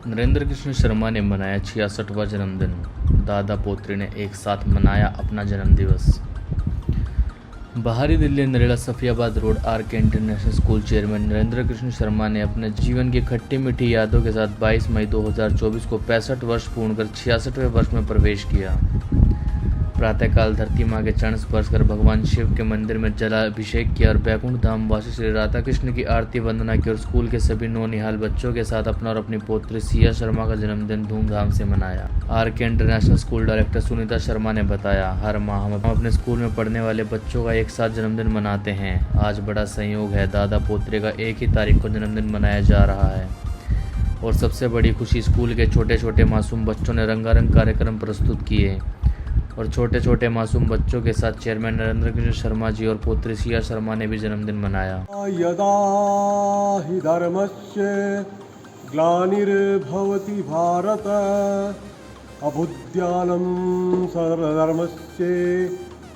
नरेंद्र कृष्ण शर्मा ने मनाया 66वां जन्मदिन। दादा पोत्री ने एक साथ मनाया अपना जन्मदिवस। बाहरी Delhi Narela Safiyabad road R K. International school chairman Narendra Krishna Sharma ने अपने जीवन की खट्टी मीठी यादों के साथ 22 मई 2024 को 65 वर्ष पूर्ण कर 66वें वर्ष में प्रवेश किया। प्रातःकाल धरती माँ के चरण स्पर्श कर भगवान शिव के मंदिर में जलाभिषेक किया और बैकुंठ धाम वासी श्री राधा कृष्ण की आरती वंदना की और स्कूल के सभी नौनिहाल बच्चों के साथ अपना और अपनी पोत्री सिया शर्मा का जन्मदिन धूमधाम से मनाया। R K. International school director Sunita Sharma ने बताया, हर माह हम अपने स्कूल में पढ़ने वाले बच्चों का एक साथ जन्मदिन मनाते हैं। आज बड़ा संयोग है, दादा पोत्री का एक ही तारीख को जन्मदिन मनाया जा रहा है और सबसे बड़ी खुशी स्कूल के छोटे छोटे मासूम बच्चों ने रंगारंग कार्यक्रम प्रस्तुत किए और छोटे छोटे मासूम बच्चों के साथ चेयरमैन नरेंद्र कृष्ण शर्मा जी और पुत्री सिया शर्मा ने भी जन्मदिन मनाया। यदा हि धर्मस्य ग्लानिर्भवति भारत अभुज्ञानं सर्वधर्मस्य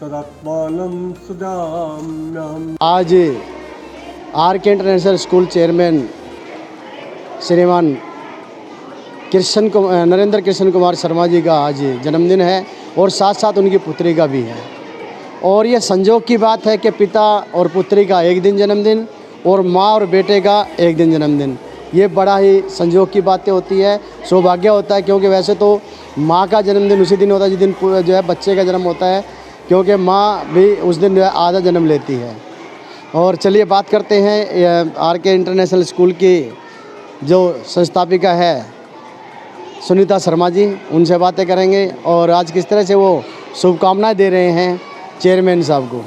तदात्मानं सदाम्यहम्। आज आर.के. इंटरनेशनल स्कूल चेयरमैन श्रीमान नरेंद्र कृष्ण कुमार शर्मा जी का आज जन्मदिन है और साथ साथ उनकी पुत्री का भी है। और यह संजोग की बात है कि पिता और पुत्री का एक दिन जन्मदिन और माँ और बेटे का एक दिन जन्मदिन, ये बड़ा ही संजोग की बातें होती है, सौभाग्य होता है। क्योंकि वैसे तो माँ का जन्मदिन उसी दिन होता है जिस दिन जो है बच्चे का जन्म होता है, क्योंकि माँ भी उस दिन जो है आधा जन्म लेती है। और चलिए बात करते हैं आर.के. इंटरनेशनल स्कूल की जो संस्थापिका है सुनीता शर्मा जी, उनसे बातें करेंगे और आज किस तरह से वो शुभकामनाएं दे रहे हैं चेयरमैन साहब को।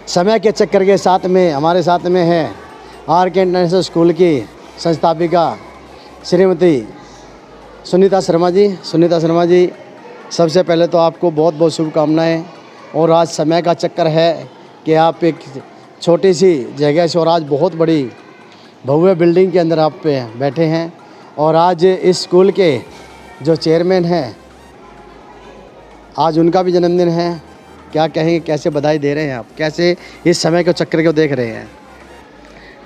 समय के चक्कर के साथ में हमारे साथ में है आर.के. इंटरनेशनल स्कूल की संस्थापिका श्रीमती सुनीता शर्मा जी। सुनीता शर्मा जी, सबसे पहले तो आपको बहुत बहुत शुभकामनाएं। और आज समय का चक्कर है कि आप एक छोटी सी जगह से और आज बहुत बड़ी भव्य बिल्डिंग के अंदर आप पे बैठे हैं और आज इस स्कूल के जो चेयरमैन हैं आज उनका भी जन्मदिन है। क्या कहेंगे, कैसे बधाई दे रहे हैं आप, कैसे इस समय के चक्कर को देख रहे हैं?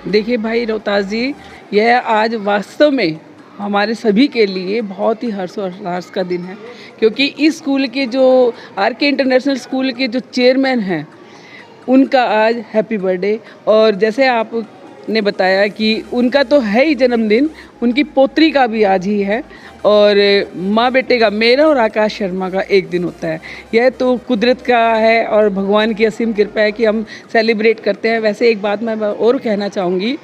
देखिए भाई रोहतास जी, यह आज वास्तव में हमारे सभी के लिए बहुत ही हर्षोल्लास का दिन है, क्योंकि इस स्कूल के जो आर.के. इंटरनेशनल स्कूल के जो चेयरमैन हैं उनका आज हैप्पी बर्थडे। और जैसे आप ने बताया कि उनका तो है ही जन्मदिन, उनकी पोत्री का भी आज ही है और माँ बेटे का, मेरा और आकाश शर्मा का एक दिन होता है। यह तो कुदरत का है और भगवान की असीम कृपा है कि हम सेलिब्रेट करते हैं। वैसे एक बात मैं और कहना चाहूँगी,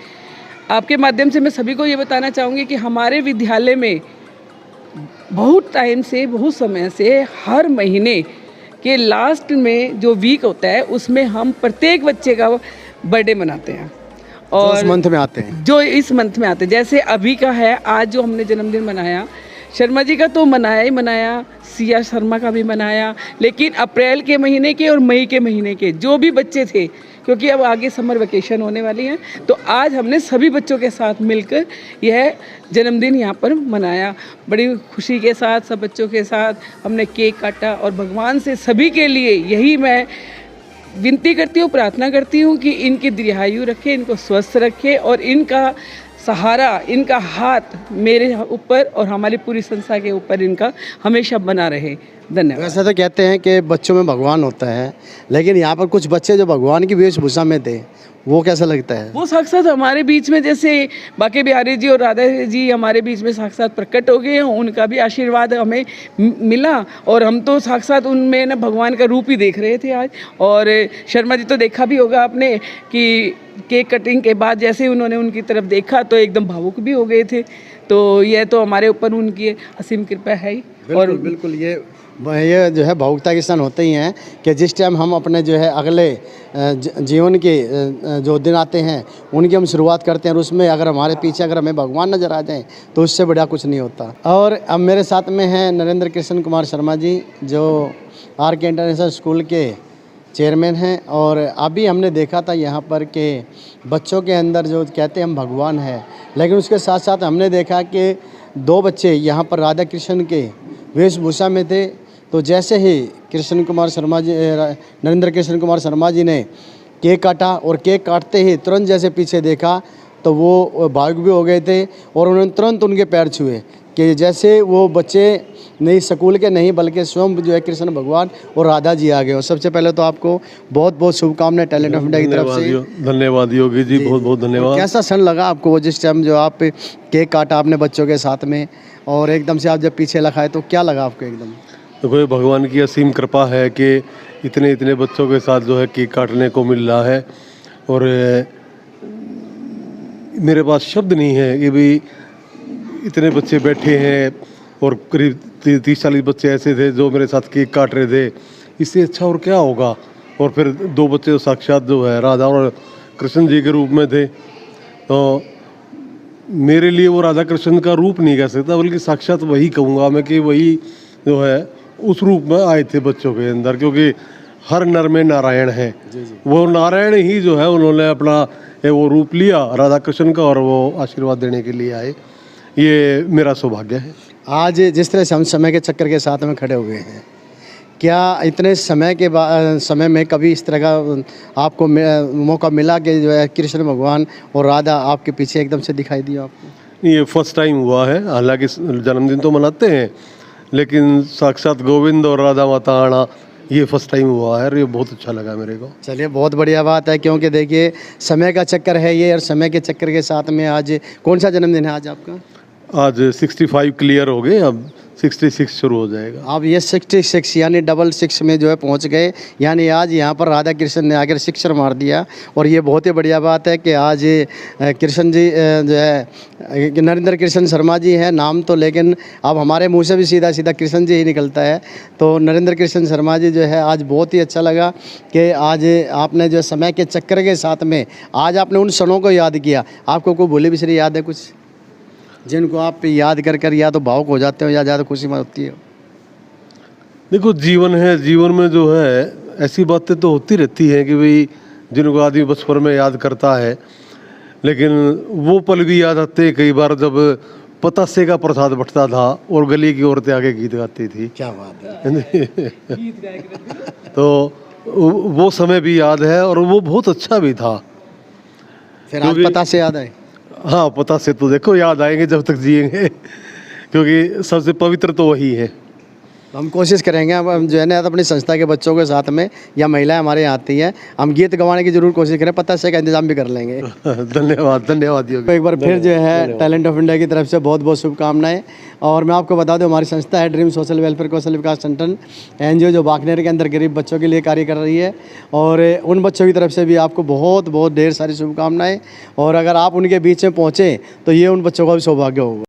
आपके माध्यम से मैं सभी को ये बताना चाहूँगी कि हमारे विद्यालय में बहुत टाइम से, बहुत समय से हर महीने के लास्ट में जो वीक होता है उसमें हम प्रत्येक बच्चे का बर्थडे मनाते हैं और जो इस मंथ में आते हैं, जो इस मंथ में आते हैं। जैसे अभी का है, आज जो हमने जन्मदिन मनाया शर्मा जी का तो मनाया ही मनाया, सिया शर्मा का भी मनाया, लेकिन अप्रैल के महीने के और मई के महीने के जो भी बच्चे थे, क्योंकि अब आगे समर वेकेशन होने वाली है, तो आज हमने सभी बच्चों के साथ मिलकर यह जन्मदिन यहाँ पर मनाया। बड़ी खुशी के साथ सब बच्चों के साथ हमने केक काटा और भगवान से सभी के लिए यही मैं विनती करती हूँ, प्रार्थना करती हूँ कि इनकी दीर्घायु रखे, इनको स्वस्थ रखे और इनका सहारा, इनका हाथ मेरे ऊपर और हमारी पूरी संस्था के ऊपर इनका हमेशा बना रहे। धन्यवाद। वैसे तो कहते हैं कि बच्चों में भगवान होता है, लेकिन यहाँ पर कुछ बच्चे जो भगवान की वेशभूषा में थे, वो कैसा लगता है? वो साक्षात हमारे बीच में, जैसे बाके बिहारी जी और राधा जी हमारे बीच में साक्षात प्रकट हो गए हैं, उनका भी आशीर्वाद हमें मिला और हम तो साक्षात उनमें ना भगवान का रूप ही देख रहे थे आज। और शर्मा जी तो देखा भी होगा आपने कि केक कटिंग के बाद जैसे ही उन्होंने उनकी तरफ देखा तो एकदम भावुक भी हो गए थे। तो यह तो हमारे ऊपर उनकी असीम कृपा है ही। और बिल्कुल ये जो है भावुकता के क्षण होते ही हैं कि जिस टाइम हम अपने जो है अगले जीवन के जो दिन आते हैं उनकी हम शुरुआत करते हैं और उसमें अगर हमारे पीछे अगर हमें भगवान नज़र आ जाएं तो उससे बड़ा कुछ नहीं होता। और अब मेरे साथ में हैं नरेंद्र कृष्ण कुमार शर्मा जी, जो आर.के. इंटरनेशनल स्कूल के चेयरमैन हैं। और अभी हमने देखा था यहाँ पर कि बच्चों के अंदर जो कहते हैं हम भगवान हैं, लेकिन उसके साथ साथ हमने देखा कि दो बच्चे यहाँ पर राधा कृष्ण के वेशभूषा में थे। तो जैसे ही नरेंद्र कृष्ण कुमार शर्मा जी ने केक काटा और केक काटते ही तुरंत जैसे पीछे देखा तो वो भावुक भी हो गए थे और उन्होंने तुरंत उनके पैर छुए कि जैसे वो बच्चे नहीं स्कूल के नहीं बल्कि स्वयं जो है कृष्ण भगवान और राधा जी आ गए। और सबसे पहले तो आपको बहुत बहुत शुभकामनाएं टैलेंट ऑफ इंडिया की तरफ से। धन्यवाद योगी जी, बहुत बहुत धन्यवाद। कैसा क्षण लगा आपको वो जिस टाइम जो आप केक काटा आपने बच्चों के साथ में और एकदम से आप जब पीछे लखाए तो क्या लगा आपको एकदम? देखो, ये भगवान की असीम कृपा है कि इतने इतने बच्चों के साथ जो है केक काटने को मिल रहा है। और मेरे पास शब्द नहीं है कि भी इतने बच्चे बैठे हैं और करीब 30-40 बच्चे ऐसे थे जो मेरे साथ केक काट रहे थे। इससे अच्छा और क्या होगा। और फिर 2 बच्चे तो साक्षात जो है राधा और कृष्ण जी के रूप में थे। तो मेरे लिए वो राधा कृष्ण का रूप नहीं कह सकता बल्कि साक्षात वही कहूँगा मैं कि वही जो है उस रूप में आए थे बच्चों के अंदर, क्योंकि हर नर में नारायण है। वो नारायण ही जो है उन्होंने अपना वो रूप लिया राधा कृष्ण का और वो आशीर्वाद देने के लिए आए। ये मेरा सौभाग्य है। आज जिस तरह से हम समय के चक्कर के साथ में खड़े हुए हैं, क्या इतने समय में कभी इस तरह का आपको मौका मिला कि जो है कृष्ण भगवान और राधा आपके पीछे एकदम से दिखाई दिया आपको? ये फर्स्ट टाइम हुआ है। हालांकि जन्मदिन तो मनाते हैं लेकिन साक्षात गोविंद और राधा माता आना ये फर्स्ट टाइम हुआ है और ये बहुत अच्छा लगा मेरे को। चलिए, बहुत बढ़िया बात है, क्योंकि देखिए समय का चक्कर है ये और समय के चक्कर के साथ में आज कौन सा जन्मदिन है आज आपका? आज 65 क्लियर हो गए, अब 66 शुरू हो जाएगा। आप ये 66 यानी 66 में जो है पहुंच गए, यानी आज यहाँ पर राधा कृष्ण ने आकर शिक्षण मार दिया। और ये बहुत ही बढ़िया बात है कि आज कृष्ण जी जो है नरेंद्र कृष्ण शर्मा जी हैं नाम तो, लेकिन अब हमारे मुंह से भी सीधा सीधा कृष्ण जी ही निकलता है। तो नरेंद्र कृष्ण शर्मा जी जो है आज बहुत ही अच्छा लगा कि आज आपने जो समय के चक्कर के साथ में आज आपने उन क्षणों को याद किया। आपको कोई भूली बिसरी याद है कुछ जिनको आप याद कर कर या तो भावुक हो जाते हो या ज़्यादा खुशी में होती है? देखो, जीवन है, जीवन में जो है ऐसी बातें तो होती रहती हैं कि भाई जिनको आदमी बचपन में याद करता है, लेकिन वो पल भी याद आते हैं कई बार जब पतासे का प्रसाद बंटता था और गली की औरतें आगे गीत गाती थी। क्या बात है। तो वो समय भी याद है और वो बहुत अच्छा भी था। फिर आज पता से याद आए? हाँ, पता से तो देखो याद आएंगे जब तक जिएंगे, क्योंकि सबसे पवित्र तो वही है। हम कोशिश करेंगे, हम जो है ना अपनी संस्था के बच्चों के साथ में या महिलाएं हमारे यहाँ आती हैं, हम गीत गवाने की जरूर कोशिश करें, पता से का इंतजाम भी कर लेंगे। धन्यवाद, धन्यवाद योगी। एक बार फिर जो है टैलेंट ऑफ इंडिया की तरफ से बहुत बहुत शुभकामनाएं। और मैं आपको बता दूं, हमारी संस्था है ड्रीम सोशल वेलफेयर कौशल विकास संगठन NGO, जो बाकनेर के अंदर गरीब बच्चों के लिए कार्य कर रही है। और उन बच्चों की तरफ से भी आपको बहुत बहुत ढेर सारी शुभकामनाएँ। और अगर आप उनके बीच में पहुँचें तो ये उन बच्चों का भी सौभाग्य होगा।